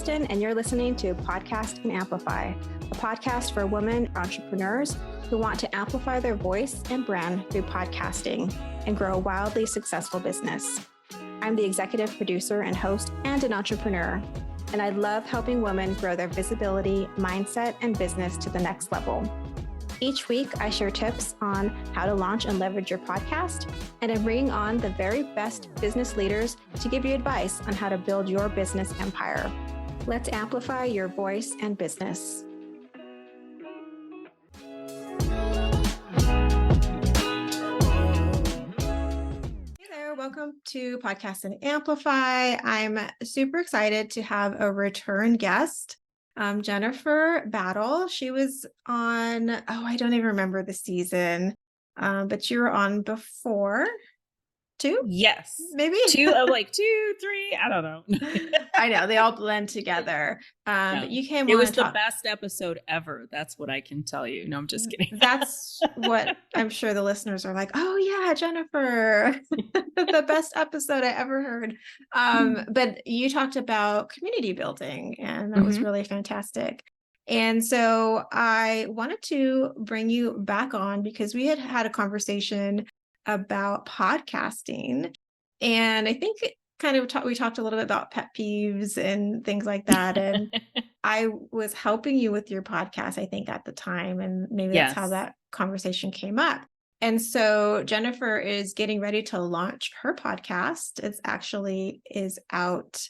Kristen, and you're listening to Podcast and Amplify, a podcast for women entrepreneurs who want to amplify their voice and brand through podcasting and grow a wildly successful business. I'm the executive producer and host and an entrepreneur, and I love helping women grow their visibility, mindset, and business to the next level. Each week, I share tips on how to launch and leverage your podcast, and I'm bringing on the very best business leaders to give you advice on how to build your business empire. Let's amplify your voice and business. Hey there, welcome to Podcast and Amplify. I'm super excited to have a return guest. Jennifer Battle. She was on, I don't even remember the season, but you were on before. Two? Yes. Maybe? Two, like 2, 3, I don't know. I know, they all blend together. But you came on. It was the best episode ever. That's what I can tell you. No, I'm just kidding. That's what I'm sure the listeners are like, oh yeah, Jennifer, the best episode I ever heard. But you talked about community building, and that was really fantastic. And so I wanted to bring you back on because we had a conversation about podcasting. And I think we talked a little bit about pet peeves and things like that. And I was helping you with your podcast, I think, at the time. And maybe that's how that conversation came up. And so Jennifer is getting ready to launch her podcast. Is out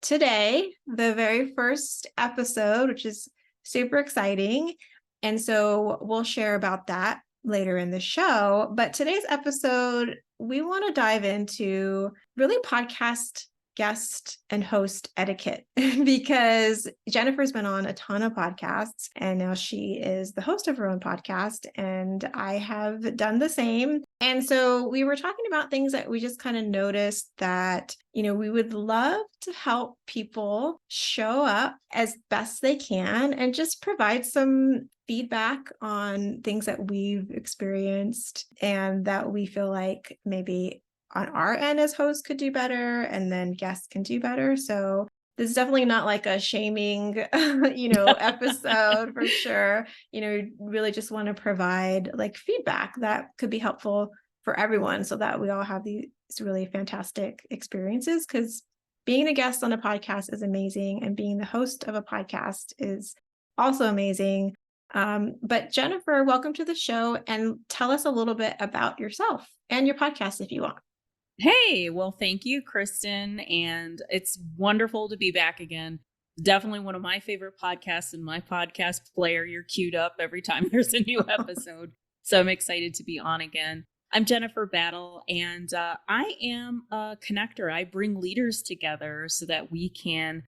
today, the very first episode, which is super exciting. And so we'll share about that later in the show. But today's episode, we want to dive into really podcast guest and host etiquette because Jennifer's been on a ton of podcasts and now she is the host of her own podcast, and I have done the same. And so we were talking about things that we just kind of noticed that, we would love to help people show up as best they can and just provide some feedback on things that we've experienced and that we feel like maybe on our end as hosts could do better, and then guests can do better. So this is definitely not like a shaming, episode for sure. Really just want to provide like feedback that could be helpful for everyone so that we all have these really fantastic experiences, because being a guest on a podcast is amazing and being the host of a podcast is also amazing. But Jennifer, welcome to the show, and tell us a little bit about yourself and your podcast if you want. Hey, well, thank you, Kristen. And it's wonderful to be back again. Definitely one of my favorite podcasts in my podcast player. You're queued up every time there's a new episode. So I'm excited to be on again. I'm Jennifer Battle, and I am a connector. I bring leaders together so that we can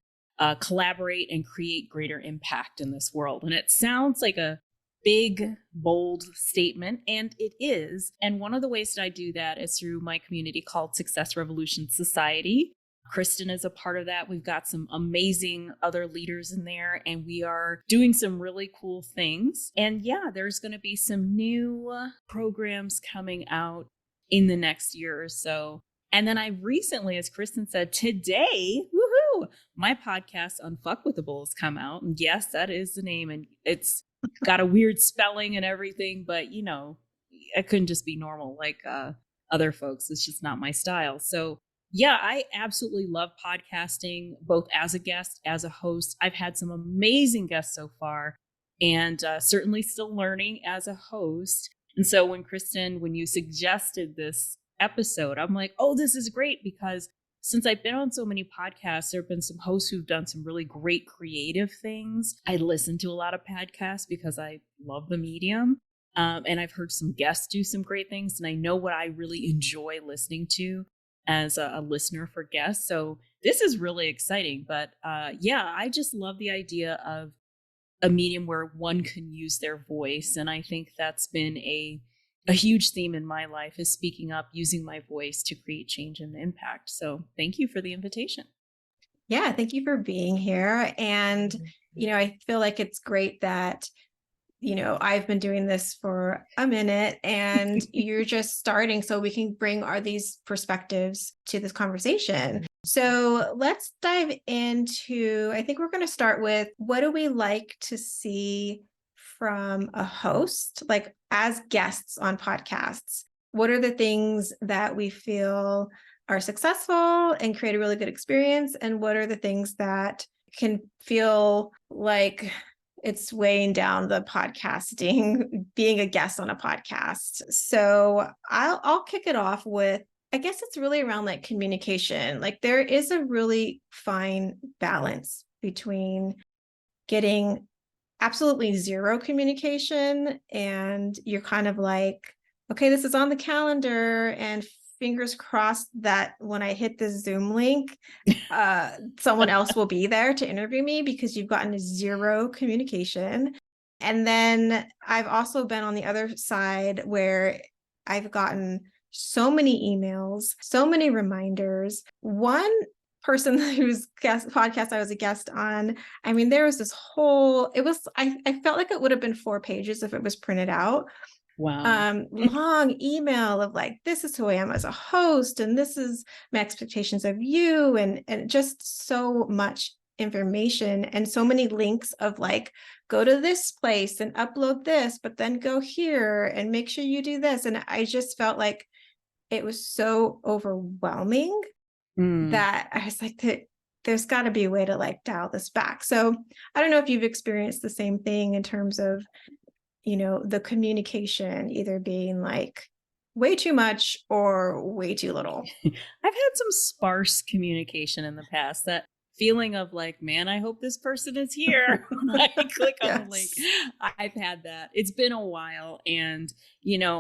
collaborate and create greater impact in this world. And it sounds like a big, bold statement, and it is. And one of the ways that I do that is through my community called Success Revolution Society. Kristen is a part of that. We've got some amazing other leaders in there, and we are doing some really cool things. And yeah, there's going to be some new programs coming out in the next year or so. And then I recently, as Kristen said, today, woohoo, my podcast Unfuckwithable has come out. And yes, that is the name. And it's got a weird spelling and everything, but I couldn't just be normal like other folks. It's just not my style. So yeah, I absolutely love podcasting, both as a guest, as a host. I've had some amazing guests so far, and certainly still learning as a host. And so when you suggested this episode, I'm like, oh, this is great, because since I've been on so many podcasts, there have been some hosts who've done some really great creative things. I listen to a lot of podcasts because I love the medium. And I've heard some guests do some great things. And I know what I really enjoy listening to as a listener for guests. So this is really exciting. But I just love the idea of a medium where one can use their voice. And I think that's been a huge theme in my life, is speaking up, using my voice to create change and impact. So thank you for the invitation. Yeah, thank you for being here. And, I feel like it's great that I've been doing this for a minute and you're just starting, so we can bring these perspectives to this conversation. So let's dive into, I think we're going to start with, what do we like to see from a host, like as guests on podcasts? What are the things that we feel are successful and create a really good experience? And what are the things that can feel like it's weighing down the podcasting, being a guest on a podcast? So I'll kick it off with, I guess it's really around like communication. Like there is a really fine balance between getting absolutely zero communication and you're kind of like, okay, this is on the calendar and fingers crossed that when I hit this Zoom link, someone else will be there to interview me, because you've gotten zero communication. And then I've also been on the other side where I've gotten so many emails, so many reminders. One person whose podcast I was a guest on, I mean, there was this whole, I felt like it would have been 4 pages if it was printed out. Wow. Long email of like, this is who I am as a host, and this is my expectations of you, and just so much information and so many links of like, go to this place and upload this, but then go here and make sure you do this. And I just felt like it was so overwhelming that I was like, there's got to be a way to like dial this back. So I don't know if you've experienced the same thing in terms of, the communication either being like way too much or way too little. I've had some sparse communication in the past. That feeling of like, man, I hope this person is here. I click on the link. I've had that. It's been a while. And,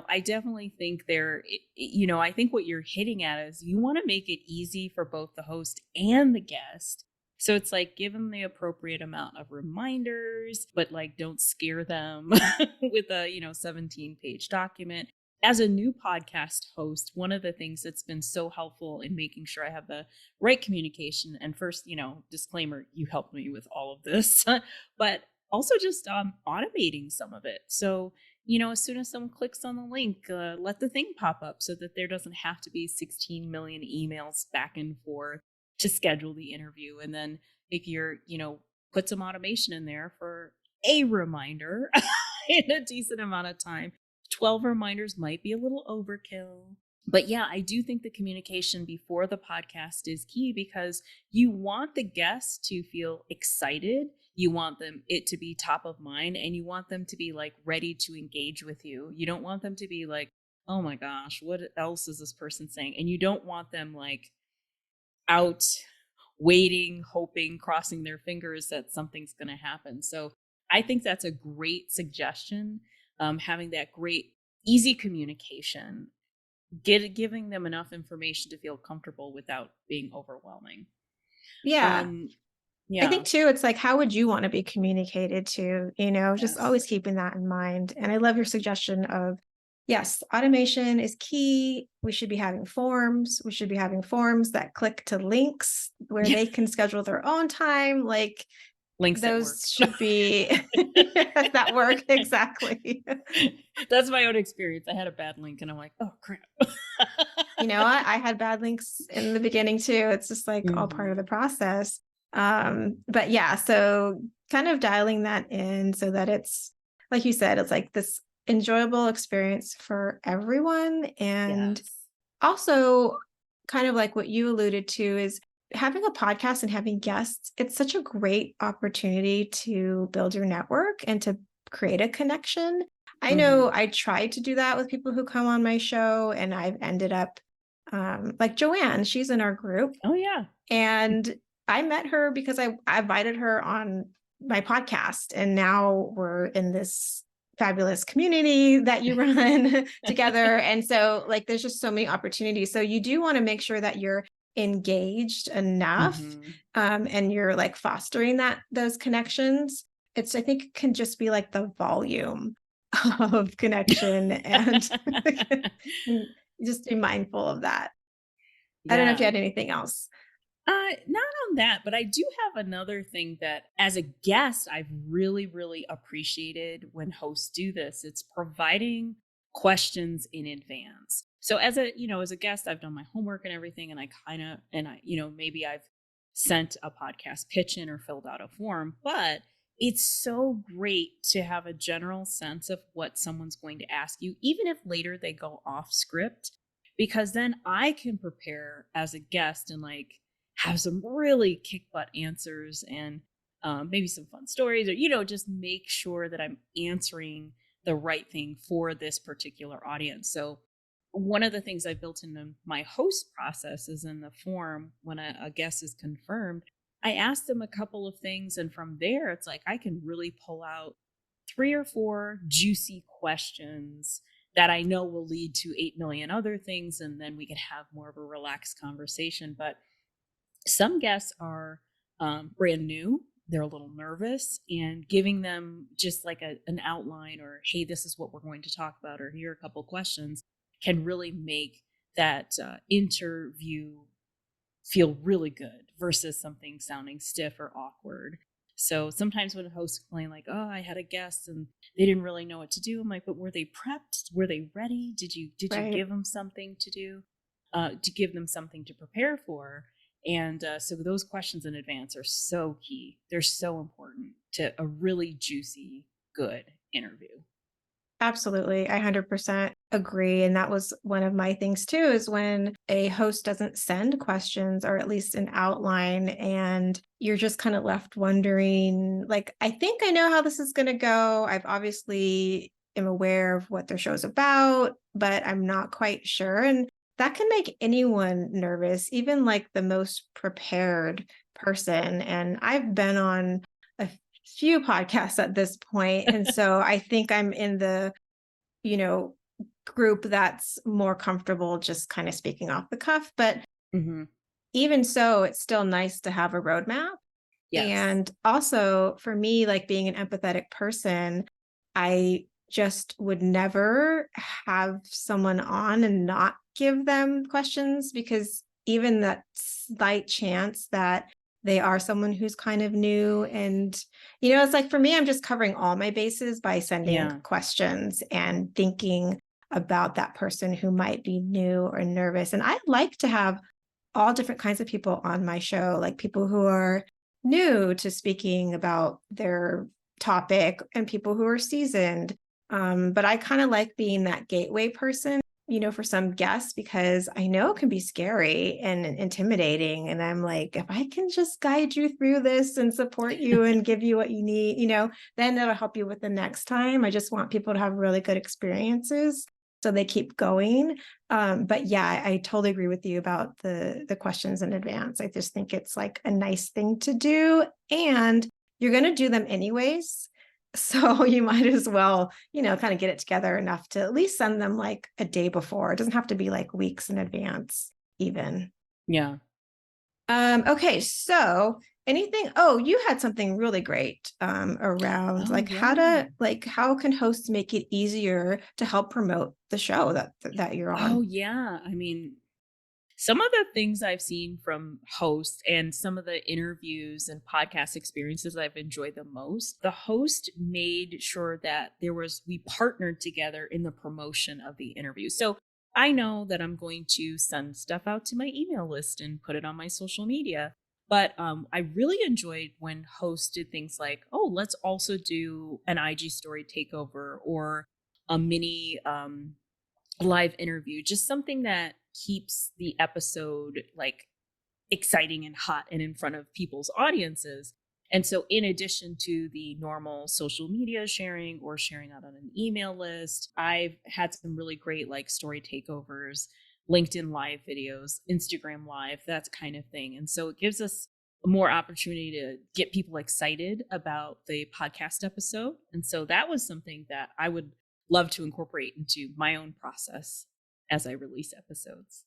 I definitely think I think what you're hitting at is you want to make it easy for both the host and the guest. So it's like, give them the appropriate amount of reminders, but like, don't scare them with a, 17-page document. As a new podcast host, one of the things that's been so helpful in making sure I have the right communication, and first, disclaimer, you helped me with all of this, but also just automating some of it. So, as soon as someone clicks on the link, let the thing pop up so that there doesn't have to be 16 million emails back and forth to schedule the interview. And then if you're, put some automation in there for a reminder in a decent amount of time. 12 reminders might be a little overkill. But yeah, I do think the communication before the podcast is key, because you want the guests to feel excited. You want it to be top of mind, and you want them to be like ready to engage with you. You don't want them to be like, oh my gosh, what else is this person saying? And you don't want them like out waiting, hoping, crossing their fingers that something's going to happen. So I think that's a great suggestion. Having that great, easy communication, giving them enough information to feel comfortable without being overwhelming. Yeah. Yeah. I think too, it's like, how would you want to be communicated to, just always keeping that in mind. And I love your suggestion of, yes, automation is key. We should be having forms. We should be having forms that click to links where they can schedule their own time. Like, links those should be that work. Exactly. That's my own experience. I had a bad link and I'm like, oh crap. I had bad links in the beginning too. It's just like all part of the process. But yeah, so kind of dialing that in so that it's, like you said, it's like this enjoyable experience for everyone. And also kind of like what you alluded to is having a podcast and having guests. It's such a great opportunity to build your network and to create a connection. I know I tried to do that with people who come on my show, and I've ended up like Joanne, she's in our group. Oh yeah. And I met her because I invited her on my podcast, and now we're in this fabulous community that you run together. And so like, there's just so many opportunities. So you do want to make sure that you're engaged enough and you're like fostering those connections. It's, I think, can just be like the volume of connection and just be mindful of that. I don't know if you had anything else. Not on that, but I do have another thing that as a guest, I've really, really appreciated when hosts do this. It's providing questions in advance. So as a guest, I've done my homework and everything, and maybe I've sent a podcast pitch in or filled out a form, but it's so great to have a general sense of what someone's going to ask you, even if later they go off script, because then I can prepare as a guest and have some really kick butt answers and maybe some fun stories, or just make sure that I'm answering the right thing for this particular audience. So one of the things I built into my host process is in the form when a guest is confirmed, I ask them a couple of things, and from there it's like I can really pull out 3 or 4 juicy questions that I know will lead to 8 million other things, and then we can have more of a relaxed conversation. But some guests are brand new. They're a little nervous, and giving them just like an outline or, hey, this is what we're going to talk about, or here are a couple questions can really make that interview feel really good versus something sounding stiff or awkward. So sometimes when hosts complain like, "Oh, I had a guest and they didn't really know what to do," I'm like, "But were they prepped? Were they ready? Did you Right. give them something to do? To give them something to prepare for?" And so those questions in advance are so key. They're so important to a really juicy, good interview. Absolutely. I 100% agree. And that was one of my things too, is when a host doesn't send questions or at least an outline, and you're just kind of left wondering, like, I think I know how this is going to go. I've obviously am aware of what their show's about, but I'm not quite sure. And that can make anyone nervous, even like the most prepared person. And I've been on a few podcasts at this point, and so I think I'm in the you know group that's more comfortable just kind of speaking off the cuff. But Hmm. even so, it's still nice to have a roadmap. Yes. And also for me, like being an empathetic person, I just would never have someone on and not give them questions, because even that slight chance that they are someone who's kind of new, and it's like for me, I'm just covering all my bases by sending Yeah. questions and thinking about that person who might be new or nervous. And I like to have all different kinds of people on my show, like people who are new to speaking about their topic and people who are seasoned. But I kind of like being that gateway person, for some guests, because I know it can be scary and intimidating. And I'm like, if I can just guide you through this and support you and give you what you need, then it'll help you with the next time. I just want people to have really good experiences so they keep going. But yeah, I totally agree with you about the questions in advance. I just think it's like a nice thing to do, and you're going to do them anyways. So you might as well, kind of get it together enough to at least send them like a day before. It doesn't have to be like weeks in advance, even. Yeah. Okay, so anything, oh, you had something really great around Oh, like yeah. how can hosts make it easier to help promote the show that you're Oh, on? yeah. I mean, some of the things I've seen from hosts and some of the interviews and podcast experiences I've enjoyed the most, the host made sure that we partnered together in the promotion of the interview. So I know that I'm going to send stuff out to my email list and put it on my social media. But I really enjoyed when hosts did things like, oh, let's also do an IG story takeover or a mini live interview, just something that keeps the episode exciting and hot and in front of people's audiences. And so, in addition to the normal social media sharing or sharing out on an email list, I've had some really great story takeovers, LinkedIn live videos, Instagram live, that kind of thing. And so, it gives us more opportunity to get people excited about the podcast episode. And so, that was something that I would love to incorporate into my own process as I release episodes.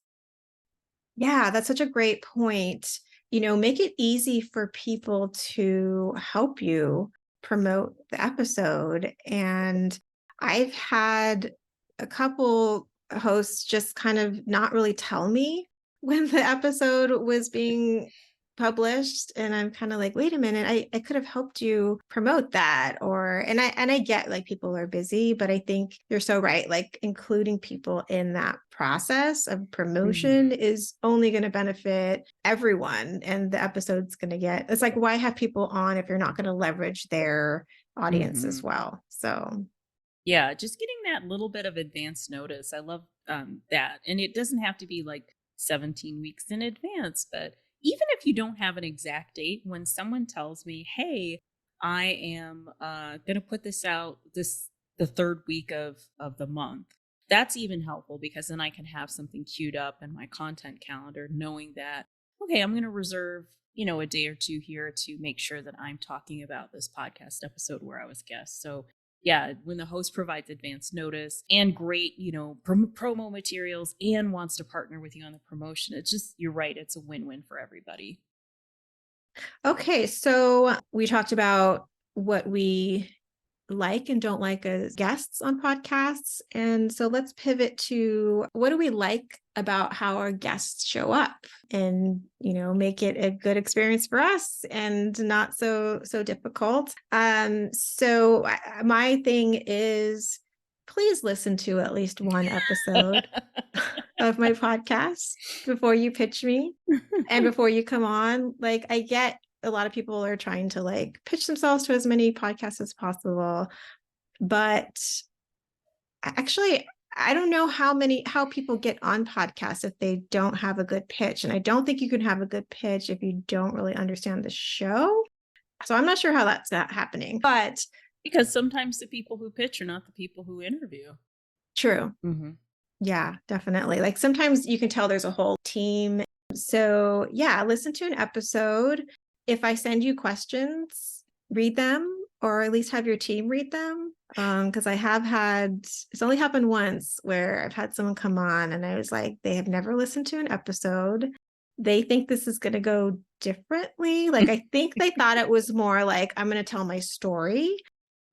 Yeah, that's such a great point. Make it easy for people to help you promote the episode. And I've had a couple hosts just kind of not really tell me when the episode was being published, and I'm kind of like, wait a minute, I could have helped you promote that. Or and I get like people are busy, but I think you're so right. Like including people in that process of promotion Mhm. is only going to benefit everyone. And the episode's going to get, it's like, why have people on if you're not going to leverage their audience as Mhm. well? So Yeah, just getting that little bit of advance notice. I love that. And it doesn't have to be like 17 weeks in advance, but even if you don't have an exact date, when someone tells me, "Hey, I am going to put this out the third week of the month." That's even helpful because then I can have something queued up in my content calendar knowing that okay, I'm going to reserve, a day or two here to make sure that I'm talking about this podcast episode where I was guest. So yeah, when the host provides advance notice and great, promo materials and wants to partner with you on the promotion, it's just, you're right, it's a win-win for everybody. okay, so we talked about what we like and don't like as guests on podcasts. And so let's pivot to what do we like about how our guests show up and, make it a good experience for us and not so difficult. So my thing is please listen to at least one episode of my podcast before you pitch me and before you come on. Like I get a lot of people are trying to like pitch themselves to as many podcasts as possible, but actually I don't know how people get on podcasts if they don't have a good pitch. And I don't think you can have a good pitch if you don't really understand the show. So I'm not sure how that's not happening, but Because sometimes the people who pitch are not the people who interview. true. Hmm. Yeah, definitely. Like sometimes you can tell there's a whole team. So, yeah, listen to an episode. If I send you questions, read them or at least have your team read them. Because I have had, it's only happened once where I've had someone come on and I was like, they have never listened to an episode. They think this is going to go differently. Like, I think they thought it was more like, I'm going to tell my story.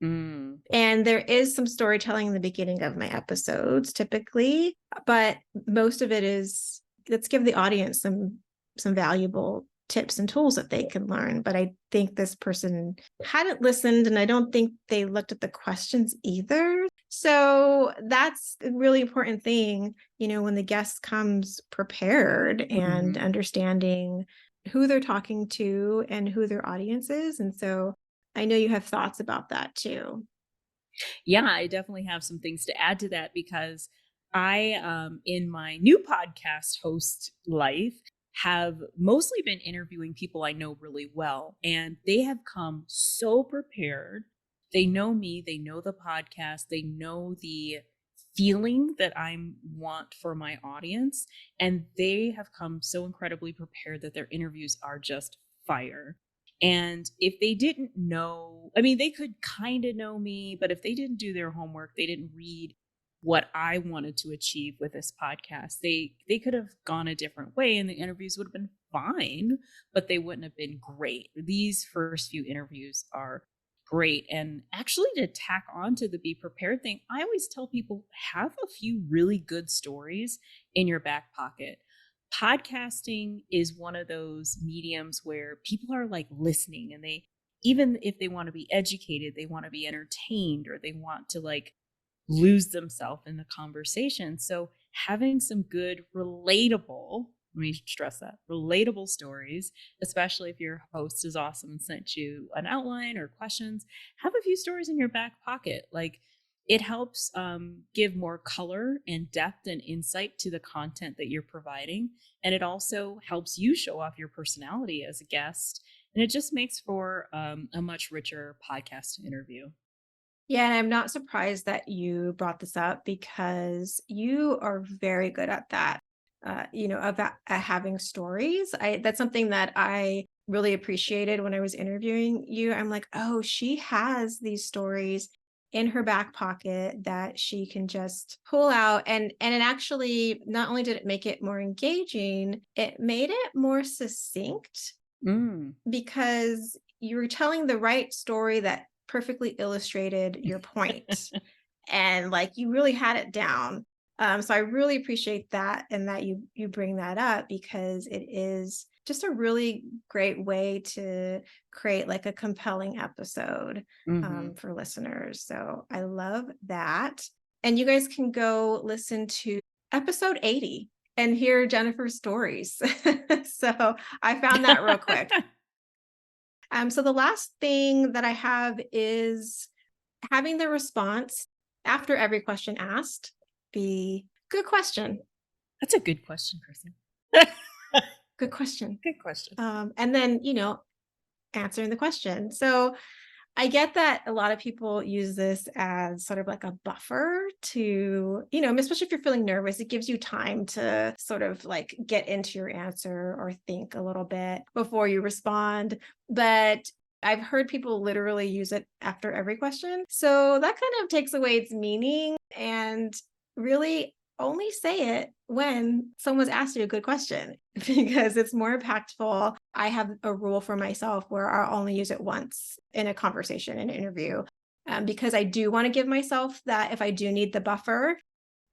Mm. And there is some storytelling in the beginning of my episodes typically, but most of it is let's give the audience some valuable tips and tools that they can learn. But I think this person hadn't listened and I don't think they looked at the questions either. So that's a really important thing, when the guest comes prepared and Hmm. understanding who they're talking to and who their audience is. And so I know you have thoughts about that too. Yeah, I definitely have some things to add to that because I, in my new podcast host life, have mostly been interviewing people I know really well, and they have come so prepared. They know me, they know the podcast, they know the feeling that I want for my audience, and they have come so incredibly prepared that their interviews are just fire. And if they didn't know, I mean, they could kind of know me, but if they didn't do their homework, they didn't read what I wanted to achieve with this podcast, they could have gone a different way and the interviews would have been fine, but they wouldn't have been great. These first few interviews are great. And actually to tack on to the be prepared thing, I always tell people have a few really good stories in your back pocket. Podcasting is one of those mediums where people are like listening and they, even if they want to be educated, they want to be entertained or they want to like lose themselves in the conversation. So having some good relatable, let me stress that, relatable stories, especially if your host is awesome and sent you an outline or questions, have a few stories in your back pocket. Like it helps give more color and depth and insight to the content that you're providing. And it also helps you show off your personality as a guest. And it just makes for a much richer podcast interview. Yeah, and I'm not surprised that you brought this up because you are very good at that. About having stories. That's something that I really appreciated when I was interviewing you. I'm like, oh, she has these stories in her back pocket that she can just pull out, and it actually not only did it make it more engaging, it made it more succinct Mm. because you were telling the right story that perfectly illustrated your point and like you really had it down. So I really appreciate that and that you bring that up because it is just a really great way to create like a compelling episode Hmm. for listeners. So I love that. And you guys can go listen to episode 80 and hear Jennifer's stories. So I found that real quick. So the last thing that I have is having the response after every question asked be good question. That's a good question, Kristen. Good question. Good question. And then, answering the question. So I get that a lot of people use this as sort of like a buffer to, especially if you're feeling nervous, it gives you time to sort of like get into your answer or think a little bit before you respond. But I've heard people literally use it after every question. So that kind of takes away its meaning and really only say it when someone's asked you a good question because it's more impactful. I have a rule for myself where I'll only use it once in a conversation, an interview, because I do want to give myself that if I do need the buffer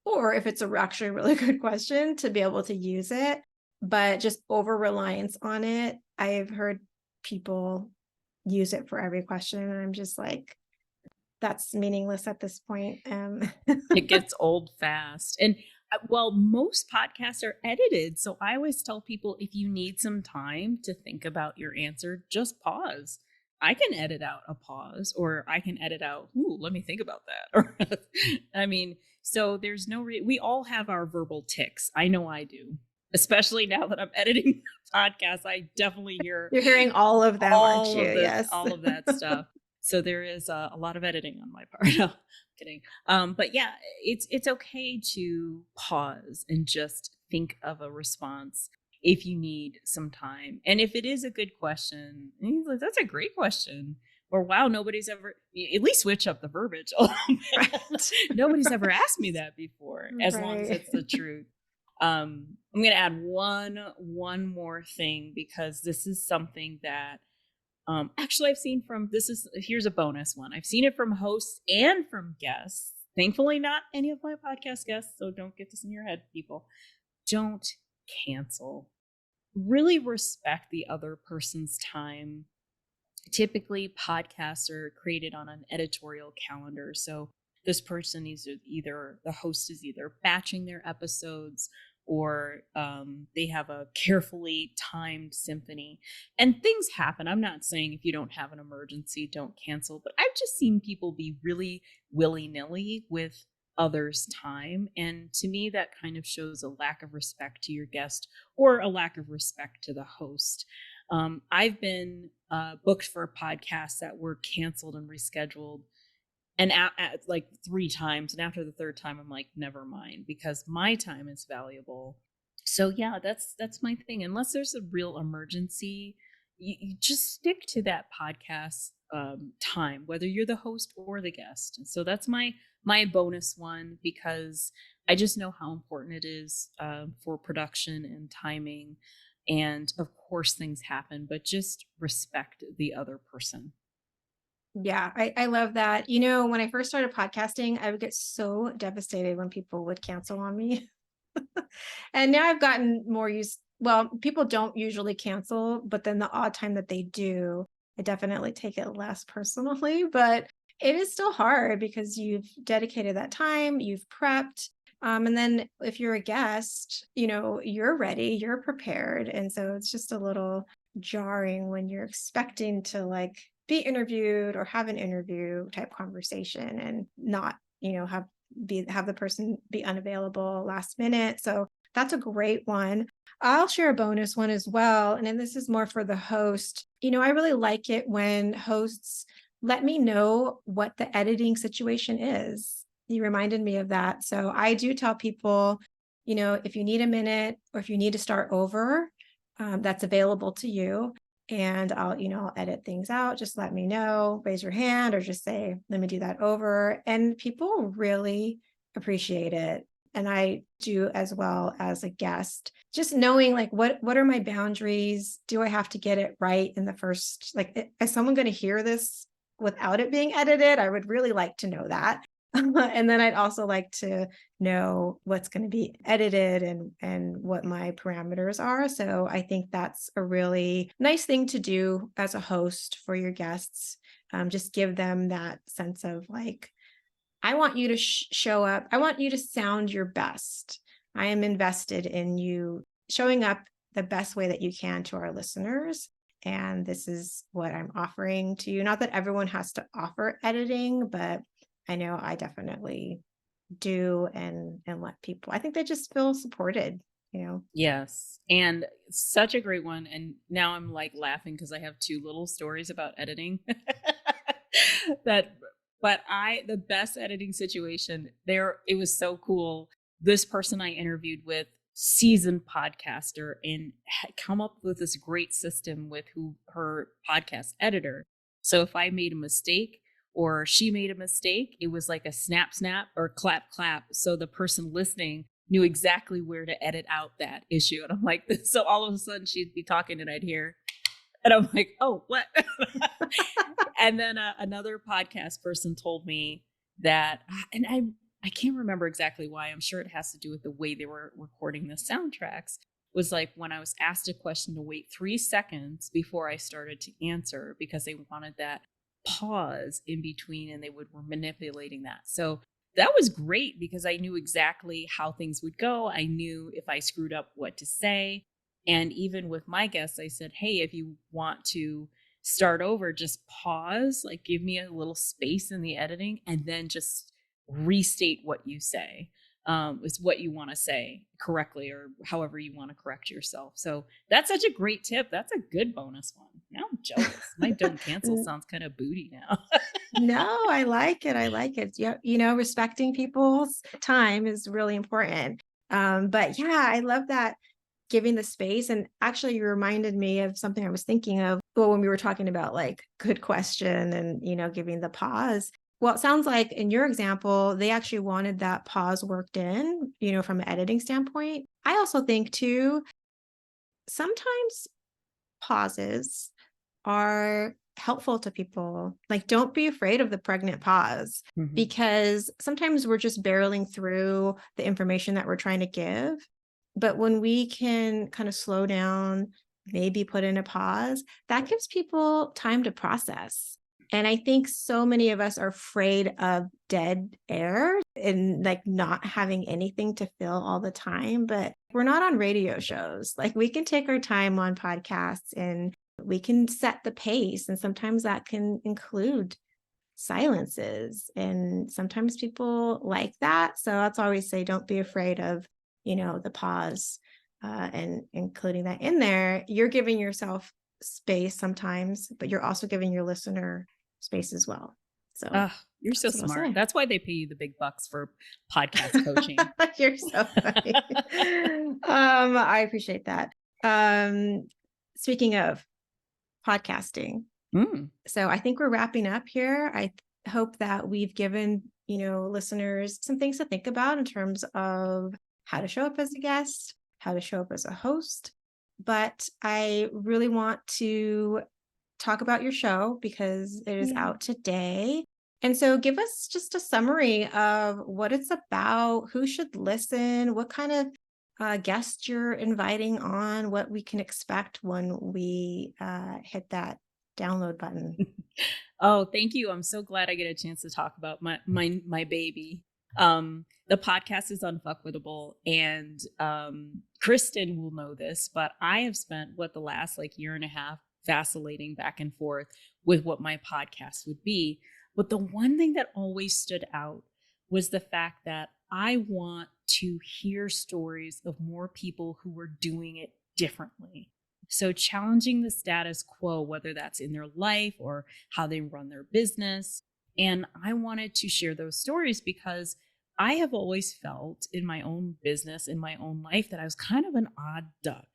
or if it's actually a really good question to be able to use it, but just over reliance on it. I've heard people use it for every question and I'm just like, that's meaningless at this point. It gets old fast. And well, most podcasts are edited. So I always tell people if you need some time to think about your answer, just pause. I can edit out a pause or I can edit out, ooh, let me think about that. Or I mean, so there's no we all have our verbal tics. I know I do. Especially now that I'm editing podcasts, I definitely hear You're hearing all of them, aren't all you? of the Yes. all of that stuff. So there is a lot of editing on my part. No, kidding. But yeah, it's okay to pause and just think of a response if you need some time. And if it is a good question, and he's like, that's a great question. Or wow, nobody's ever at least switch up the verbiage a little bit. Right. Nobody's ever asked me that before, as long as Right. it's the truth. I'm gonna add one more thing because this is something that actually I've seen from here's a bonus one. I've seen it from hosts and from guests. Thankfully, not any of my podcast guests, so don't get this in your head, people. Don't cancel. Really respect the other person's time. Typically, podcasts are created on an editorial calendar. So this person is either the host is either batching their episodes or they have a carefully timed symphony. And things happen. I'm not saying if you don't have an emergency, don't cancel, but I've just seen people be really willy-nilly with others' time. And to me, that kind of shows a lack of respect to your guest or a lack of respect to the host. I've been booked for podcasts that were canceled and rescheduled and at like 3 times. And after the 3rd time, I'm like, never mind, because my time is valuable. So yeah, that's my thing. Unless there's a real emergency, you just stick to that podcast time, whether you're the host or the guest. And so that's my bonus one, because I just know how important it is for production and timing. And of course, things happen, but just respect the other person. Yeah, I love that. When I first started podcasting, I would get so devastated when people would cancel on me. And now I've gotten more used. Well, people don't usually cancel, but then the odd time that they do, I definitely take it less personally. But it is still hard because you've dedicated that time, you've prepped. And then if you're a guest, you're ready, you're prepared. And so it's just a little jarring when you're expecting to like be interviewed or have an interview type conversation and not, have the person be unavailable last minute. So that's a great one. I'll share a bonus one as well. And then this is more for the host. I really like it when hosts let me know what the editing situation is. You reminded me of that. So I do tell people, if you need a minute or if you need to start over, that's available to you. And I'll edit things out. Just let me know, raise your hand or just say, let me do that over. And people really appreciate it. And I do as well as a guest, just knowing like, what are my boundaries? Do I have to get it right in the first, like, is someone going to hear this without it being edited? I would really like to know that. And then I'd also like to know what's going to be edited and what my parameters are. So I think that's a really nice thing to do as a host for your guests. Just give them that sense of like, I want you to show up. I want you to sound your best. I am invested in you showing up the best way that you can to our listeners. And this is what I'm offering to you. Not that everyone has to offer editing, but I know I definitely do and let people. I think they just feel supported, you know. Yes. And such a great one. And now I'm like laughing because I have two little stories about editing that, but the best editing situation there, it was so cool. This person I interviewed with, seasoned podcaster, and had come up with this great system with her podcast editor. So if I made a mistake or she made a mistake, it was like a snap, snap or clap, clap. So the person listening knew exactly where to edit out that issue. And I'm like, so all of a sudden she'd be talking and I'd hear, and I'm like, oh, what? And then another podcast person told me that, and I can't remember exactly why. I'm sure it has to do with the way they were recording the soundtracks. Was like when I was asked a question to wait 3 seconds before I started to answer because they wanted that pause in between, and were manipulating that. So that was great because I knew exactly how things would go. I knew if I screwed up what to say. And even with my guests, I said, hey, if you want to start over, just pause, like give me a little space in the editing, and then just restate what you say. Is what you want to say correctly, or however you want to correct yourself. So that's such a great tip. That's a good bonus one. Now I'm jealous. My don't cancel sounds kind of booty now. No, I like it. I like it. Yeah, you know, respecting people's time is really important. But yeah, I love that, giving the space. And actually, you reminded me of something I was thinking of, well, when we were talking about like good question and, you know, giving the pause. Well, it sounds like in your example, they actually wanted that pause worked in, you know, from an editing standpoint. I also think too, sometimes pauses are helpful to people. Like, don't be afraid of the pregnant pause, Mhm. because sometimes we're just barreling through the information that we're trying to give. But when we can kind of slow down, maybe put in a pause, that gives people time to process. And I think so many of us are afraid of dead air and like not having anything to fill all the time. But we're not on radio shows. Like, we can take our time on podcasts and we can set the pace. And sometimes that can include silences. And sometimes people like that. So that's always say, don't be afraid of, you know, the pause, and including that in there. You're giving yourself space sometimes, but you're also giving your listener space as well. So Ah, you're so that's what I'll smart. say. That's why they pay you the big bucks for podcast coaching. You're so funny. I appreciate that. Speaking of podcasting, Mm. so I think we're wrapping up here. I hope that we've given, you know, listeners some things to think about in terms of how to show up as a guest, how to show up as a host. But I really want to talk about your show because it is Yeah. out today. And so give us just a summary of what it's about, who should listen, what kind of guests you're inviting on, what we can expect when we hit that download button. Oh, thank you. I'm so glad I get a chance to talk about my baby. The podcast is Unfuckwittable, and Kristen will know this, but I have spent the last like year and a half vacillating back and forth with what my podcast would be. But the one thing that always stood out was the fact that I want to hear stories of more people who are doing it differently. So challenging the status quo, whether that's in their life or how they run their business. And I wanted to share those stories because I have always felt in my own business, in my own life, that I was kind of an odd duck.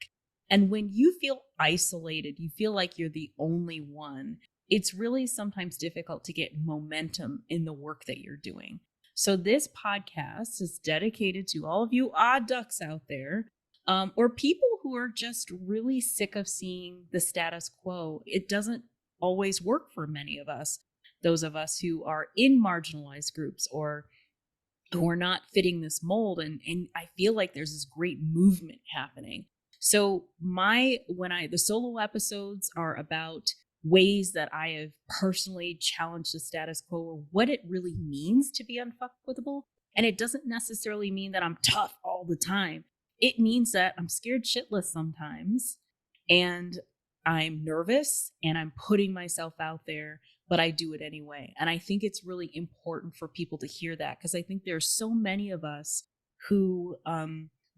And when you feel isolated, you feel like you're the only one, it's really sometimes difficult to get momentum in the work that you're doing. So this podcast is dedicated to all of you odd ducks out there, or people who are just really sick of seeing the status quo. It doesn't always work for many of us. those of us who are in marginalized groups or who are not fitting this mold. And I feel like there's this great movement happening. So the solo episodes are about ways that I have personally challenged the status quo, or what it really means to be unfuckwittable. And it doesn't necessarily mean that I'm tough all the time. It means that I'm scared shitless sometimes, and I'm nervous, and I'm putting myself out there, but I do it anyway. And I think it's really important for people to hear that, because I think there's so many of us who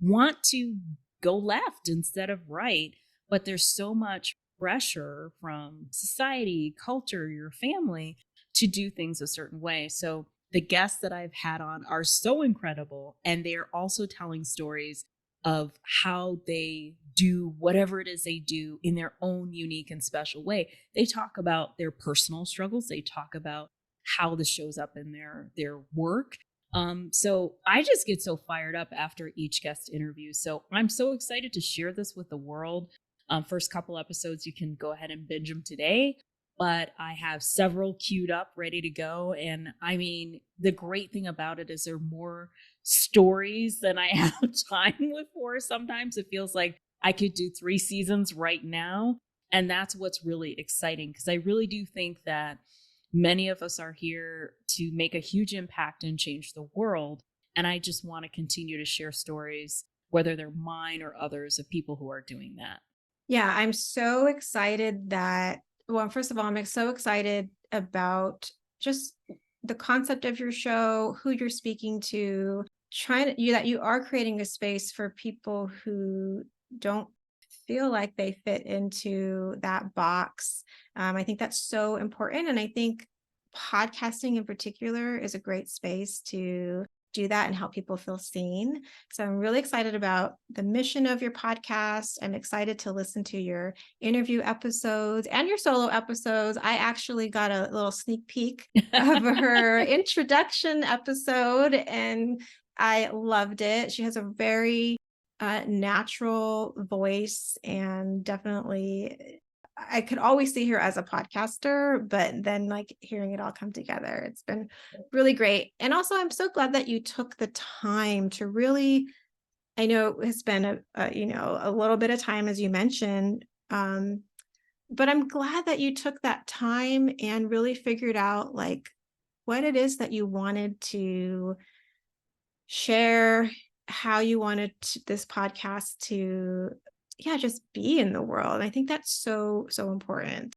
want to go left instead of right, but there's so much pressure from society, culture, your family to do things a certain way. So the guests that I've had on are so incredible, and they're also telling stories of how they do whatever it is they do in their own unique and special way. They talk about their personal struggles. They talk about how this shows up in their work. So I just get so fired up after each guest interview. So I'm so excited to share this with the world. First couple episodes, you can go ahead and binge them today, but I have several queued up, ready to go. And I mean, the great thing about it is there are more stories than I have time with for. Sometimes it feels like I could do 3 seasons right now. And that's what's really exciting, because I really do think that many of us are here to make a huge impact and change the world. And I just want to continue to share stories, whether they're mine or others, of people who are doing that. Yeah, I'm so excited first of all, I'm so excited about just the concept of your show, who you're speaking to, that you are creating a space for people who don't feel like they fit into that box. I think that's so important. And I think podcasting in particular is a great space to do that and help people feel seen. So I'm really excited about the mission of your podcast. I'm excited to listen to your interview episodes and your solo episodes. I actually got a little sneak peek of her introduction episode, and I loved it. She has a very natural voice, and definitely I could always see her as a podcaster, but then like hearing it all come together, it's been really great. And also, I'm so glad that you took the time to really, I know it's been a little bit of time, as you mentioned, but I'm glad that you took that time and really figured out like what it is that you wanted to share, how you wanted this podcast to just be in the world. I think that's so important.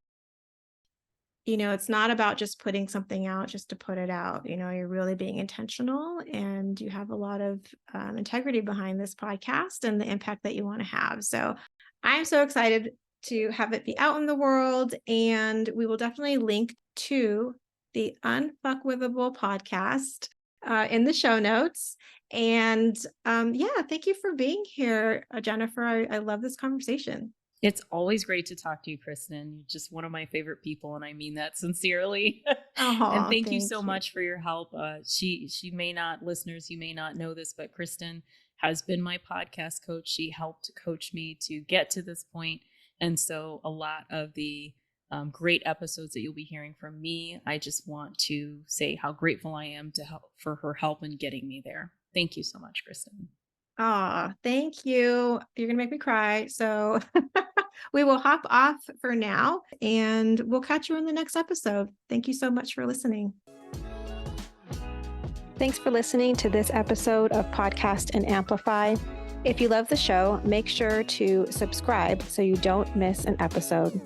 It's not about just putting something out just to put it out. You're really being intentional, and you have a lot of integrity behind this podcast and the impact that you want to have. So I'm so excited to have it be out in the world, and we will definitely link to the Unfuckwithable podcast in the show notes. And thank you for being here, Jennifer. I love this conversation. It's always great to talk to you, Kristen. You're just one of my favorite people, and I mean that sincerely. And thank you so much for your help. She may not, listeners, you may not know this, but Kristen has been my podcast coach. She helped coach me to get to this point. And so a lot of the great episodes that you'll be hearing from me, I just want to say how grateful I am for her help in getting me there. Thank you so much, Kristen. Thank you. You're going to make me cry. So we will hop off for now, and we'll catch you in the next episode. Thank you so much for listening. Thanks for listening to this episode of Podcast and Amplify. If you love the show, make sure to subscribe so you don't miss an episode.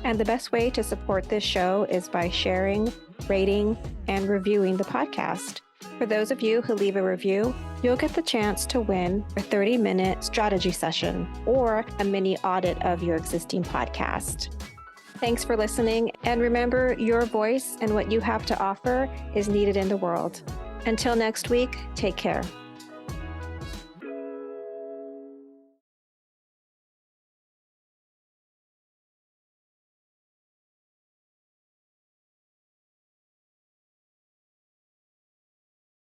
And the best way to support this show is by sharing, rating, and reviewing the podcast. For those of you who leave a review, you'll get the chance to win a 30-minute strategy session or a mini audit of your existing podcast. Thanks for listening, and remember, your voice and what you have to offer is needed in the world. Until next week, take care.